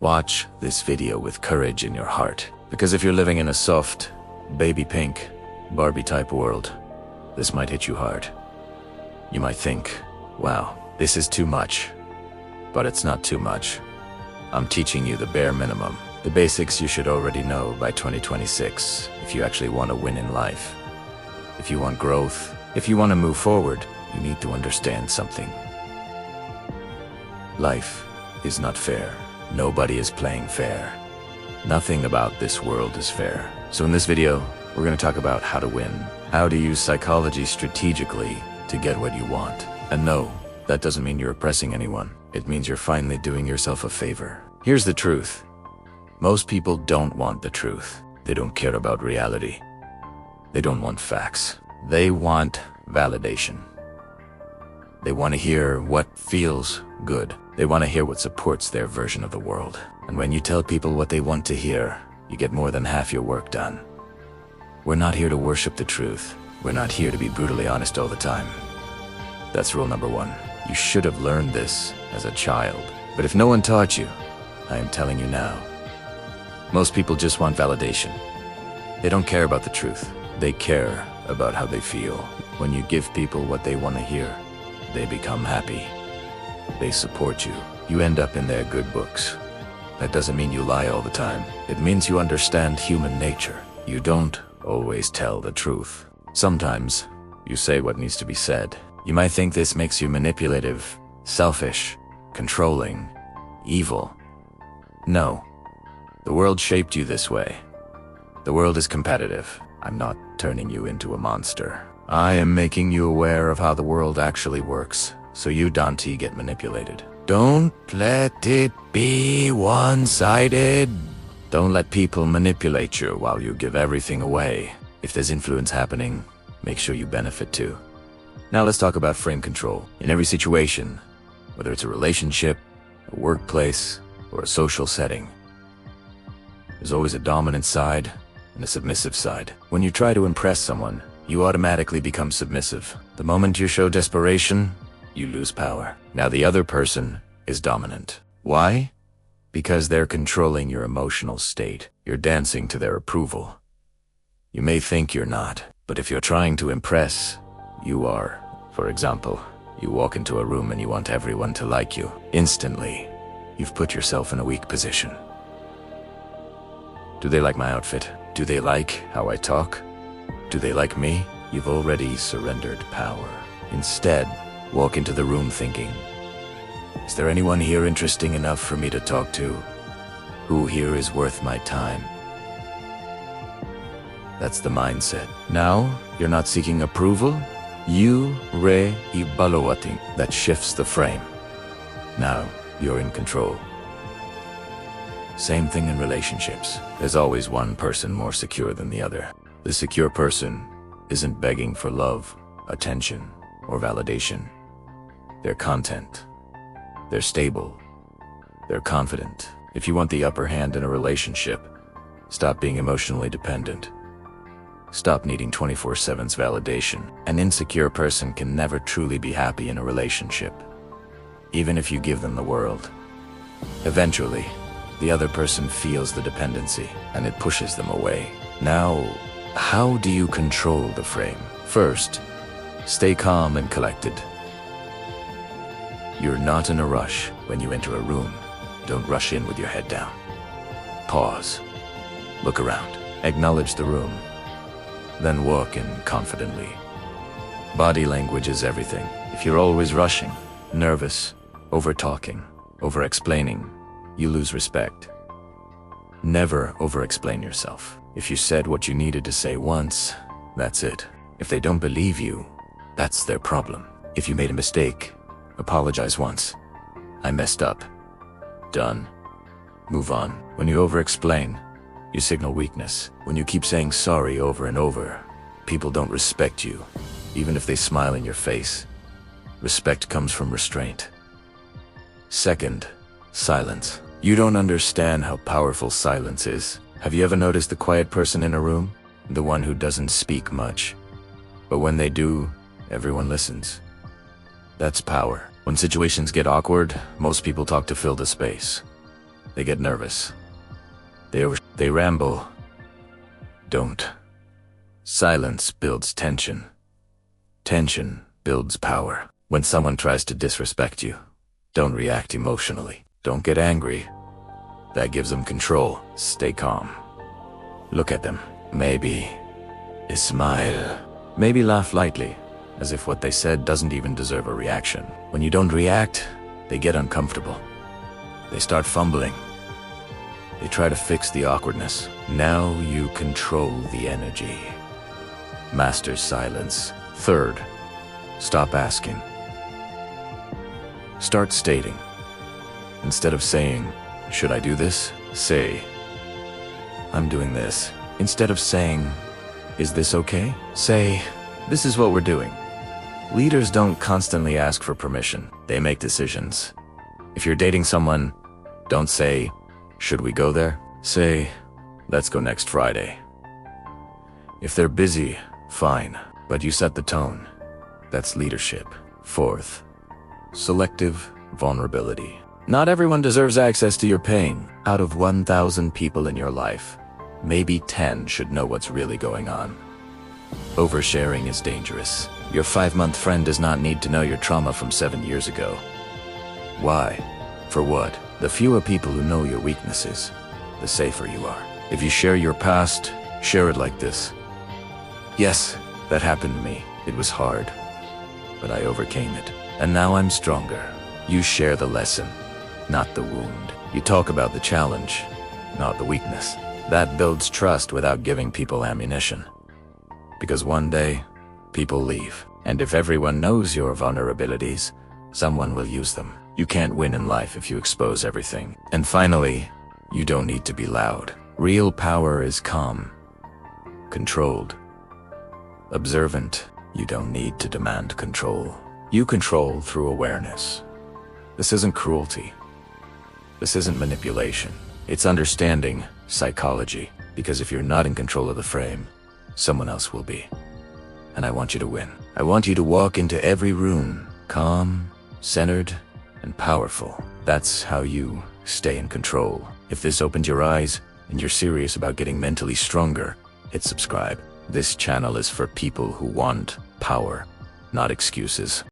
Watch this video with courage in your heart, because if you're living in a soft, baby pink, Barbie-type world, this might hit you hard. You might think, wow, this is too much. But it's not too much. I'm teaching you the bare minimum, the basics you should already know by 2026 if you actually want to win in life. If you want growth, if you want to move forward, you need to understand something. Life is not fair. Nobody is playing fair. Nothing about this world is fair. So in this video, we're going to talk about how to win, how to use psychology strategically to get what you want. And no, that doesn't mean you're oppressing anyone. It means you're finally doing yourself a favor. Here's the truth. Most people don't want the truth. They don't care about reality. They don't want facts. They want validation. They want to hear what feels good. They want to hear what supports their version of the world. And when you tell people what they want to hear, you get more than half your work done. We're not here to worship the truth. We're not here to be brutally honest all the time. That's rule number one. You should have learned this as a child. But if no one taught you, I am telling you now. Most people just want validation. They don't care about the truth. They care about how they feel. When you give people what they want to hear, they become happy. They support you. You end up in their good books. That doesn't mean you lie all the time. It means you understand human nature. You don't always tell the truth. Sometimes, you say what needs to be said. You might think this makes you manipulative, selfish, controlling, evil. No. The world shaped you this way. The world is competitive. I'm not turning you into a monster. I am making you aware of how the world actually works, so you, Dante, get manipulated. Don't let it be one-sided. Don't let people manipulate you while you give everything away. If there's influence happening, make sure you benefit too. Now let's talk about frame control. In every situation, whether it's a relationship, a workplace, or a social setting, there's always a dominant side and a submissive side. When you try to impress someone, you automatically become submissive. The moment you show desperation, you lose power. Now the other person is dominant. Why? Because they're controlling your emotional state. You're dancing to their approval. You may think you're not, but if you're trying to impress, you are. For example, you walk into a room and you want everyone to like you. Instantly, you've put yourself in a weak position. Do they like my outfit? Do they like how I talk? Do they like me? You've already surrendered power. Instead, walk into the room thinking, is there anyone here interesting enough for me to talk to? Who here is worth my time? That's the mindset. Now, you're not seeking approval. You re ibaloating. That shifts the frame. Now, you're in control. Same thing in relationships. There's always one person more secure than the other. The secure person isn't begging for love, attention, or validation. They're content. They're stable. They're confident. If you want the upper hand in a relationship, stop being emotionally dependent. Stop needing 24/7's validation. An insecure person can never truly be happy in a relationship, even if you give them the world. Eventually, the other person feels the dependency, and it pushes them away. Now, how do you control the frame? First, stay calm and collected. You're not in a rush when you enter a room. Don't rush in with your head down. Pause. Look around. Acknowledge the room. Then walk in confidently. Body language is everything. If you're always rushing, nervous, over-talking, over-explaining, you lose respect. Never over-explain yourself. If you said what you needed to say once, that's it. If they don't believe you, that's their problem. If you made a mistake, apologize once. I messed up. Done. Move on. When you over-explain, you signal weakness. When you keep saying sorry over and over, people don't respect you, even if they smile in your face. Respect comes from restraint. Second, silence. You don't understand how powerful silence is. Have you ever noticed the quiet person in a room? The one who doesn't speak much. But when they do, everyone listens. That's power. When situations get awkward, most people talk to fill the space. They get nervous. They ramble. Don't. Silence builds tension. Tension builds power. When someone tries to disrespect you, don't react emotionally. Don't get angry. That gives them control. Stay calm. Look at them. Maybe smile. Maybe laugh lightly, as if what they said doesn't even deserve a reaction. When you don't react, they get uncomfortable. They start fumbling. They try to fix the awkwardness. Now you control the energy. Master silence. Third, stop asking. Start stating. Instead of saying, "Should I do this?" say, "I'm doing this." Instead of saying, "Is this okay?" say, "This is what we're doing." Leaders don't constantly ask for permission. They make decisions. If you're dating someone, don't say, "Should we go there?" Say, "Let's go next Friday." If they're busy, fine, but you set the tone. That's leadership. Fourth, selective vulnerability. Not everyone deserves access to your pain. Out of 1,000 people in your life, maybe 10 should know what's really going on. Oversharing is dangerous. Your 5-month friend does not need to know your trauma from 7 years ago. Why? For what? The fewer people who know your weaknesses, the safer you are. If you share your past, share it like this. "Yes, that happened to me. It was hard, but I overcame it. And now I'm stronger." You share the lesson, not the wound. You talk about the challenge, not the weakness. That builds trust without giving people ammunition. Because one day, people leave. And if everyone knows your vulnerabilities, someone will use them. You can't win in life if you expose everything. And finally, you don't need to be loud. Real power is calm, controlled, observant. You don't need to demand control. You control through awareness. This isn't cruelty. This isn't manipulation. It's understanding psychology. Because if you're not in control of the frame, someone else will be. And I want you to win. I want you to walk into every room, calm, centered, and powerful. That's how you stay in control. If this opened your eyes and you're serious about getting mentally stronger, hit subscribe. This channel is for people who want power, not excuses.